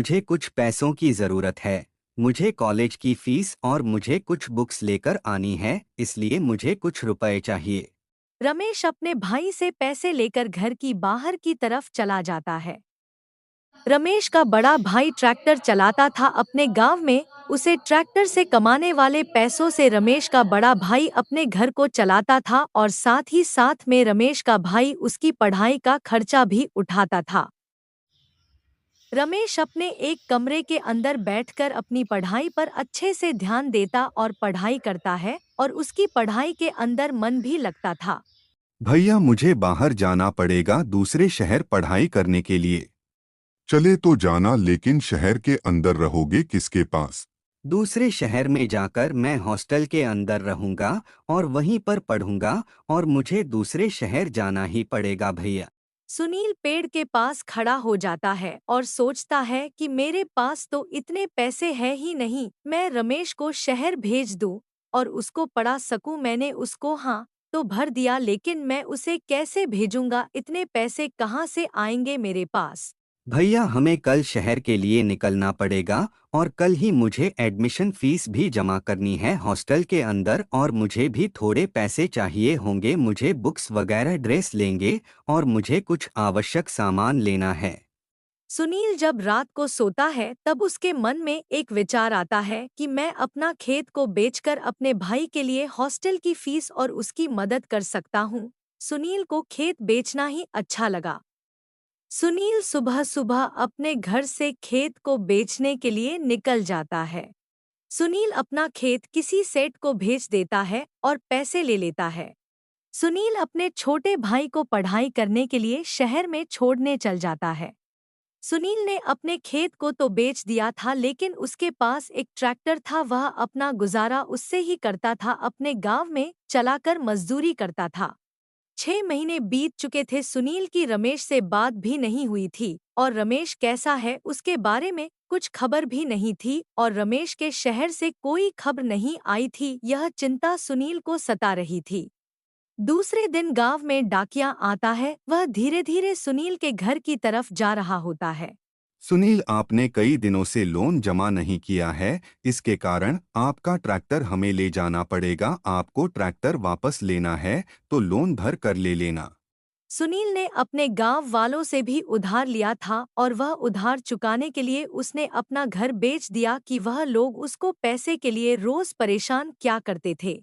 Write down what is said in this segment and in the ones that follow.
मुझे कुछ पैसों की ज़रूरत है। मुझे कॉलेज की फीस और मुझे कुछ बुक्स लेकर आनी है, इसलिए मुझे कुछ रुपए चाहिए। रमेश अपने भाई से पैसे लेकर घर की बाहर की तरफ चला जाता है। रमेश का बड़ा भाई ट्रैक्टर चलाता था अपने गांव में। उसे ट्रैक्टर से कमाने वाले पैसों से रमेश का बड़ा भाई अपने घर को चलाता था और साथ ही साथ में रमेश का भाई उसकी पढ़ाई का खर्चा भी उठाता था। रमेश अपने एक कमरे के अंदर बैठकर अपनी पढ़ाई पर अच्छे से ध्यान देता और पढ़ाई करता है और उसकी पढ़ाई के अंदर मन भी लगता था। भैया मुझे बाहर जाना पड़ेगा दूसरे शहर पढ़ाई करने के लिए। चले तो जाना, लेकिन शहर के अंदर रहोगे किसके पास? दूसरे शहर में जाकर मैं हॉस्टल के अंदर रहूंगा और वहीं पर पढ़ूंगा और मुझे दूसरे शहर जाना ही पड़ेगा भैया। सुनील पेड़ के पास खड़ा हो जाता है और सोचता है कि मेरे पास तो इतने पैसे हैं ही नहीं, मैं रमेश को शहर भेज दूं और उसको पढ़ा सकूं। मैंने उसको हाँ तो भर दिया, लेकिन मैं उसे कैसे भेजूंगा? इतने पैसे कहाँ से आएंगे मेरे पास? भैया हमें कल शहर के लिए निकलना पड़ेगा और कल ही मुझे एडमिशन फीस भी जमा करनी है हॉस्टल के अंदर और मुझे भी थोड़े पैसे चाहिए होंगे। मुझे बुक्स वगैरह ड्रेस लेंगे और मुझे कुछ आवश्यक सामान लेना है। सुनील जब रात को सोता है तब उसके मन में एक विचार आता है कि मैं अपना खेत को बेचकर अपने भाई के लिए हॉस्टल की फीस और उसकी मदद कर सकता हूँ। सुनील को खेत बेचना ही अच्छा लगा। सुनील सुबह सुबह अपने घर से खेत को बेचने के लिए निकल जाता है। सुनील अपना खेत किसी सेठ को भेज देता है और पैसे ले लेता है। सुनील अपने छोटे भाई को पढ़ाई करने के लिए शहर में छोड़ने चल जाता है। सुनील ने अपने खेत को तो बेच दिया था, लेकिन उसके पास एक ट्रैक्टर था। वह अपना गुजारा उससे ही करता था, अपने गांव में चलाकर मजदूरी करता था। 6 महीने बीत चुके थे। सुनील की रमेश से बात भी नहीं हुई थी और रमेश कैसा है उसके बारे में कुछ खबर भी नहीं थी और रमेश के शहर से कोई खबर नहीं आई थी। यह चिंता सुनील को सता रही थी। दूसरे दिन गांव में डाकिया आता है। वह धीरे धीरे सुनील के घर की तरफ जा रहा होता है। सुनील, आपने कई दिनों से लोन जमा नहीं किया है, इसके कारण आपका ट्रैक्टर हमें ले जाना पड़ेगा। आपको ट्रैक्टर वापस लेना है तो लोन भर कर ले लेना। सुनील ने अपने गांव वालों से भी उधार लिया था और वह उधार चुकाने के लिए उसने अपना घर बेच दिया कि वह लोग उसको पैसे के लिए रोज परेशान क्या करते थे।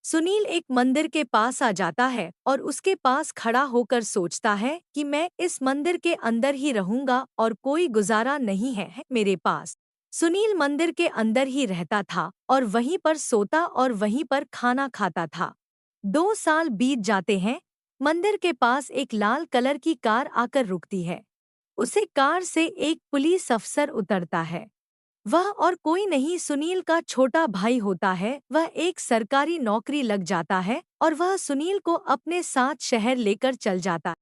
सुनील एक मंदिर के पास आ जाता है और उसके पास खड़ा होकर सोचता है कि मैं इस मंदिर के अंदर ही रहूंगा और कोई गुजारा नहीं है मेरे पास। सुनील मंदिर के अंदर ही रहता था और वहीं पर सोता और वहीं पर खाना खाता था। 2 साल बीत जाते हैं। मंदिर के पास एक लाल कलर की कार आकर रुकती है। उसे कार से एक पुलिस अफसर उतरता है। वह और कोई नहीं, सुनील का छोटा भाई होता है। वह एक सरकारी नौकरी लग जाता है और वह सुनील को अपने साथ शहर लेकर चल जाता है।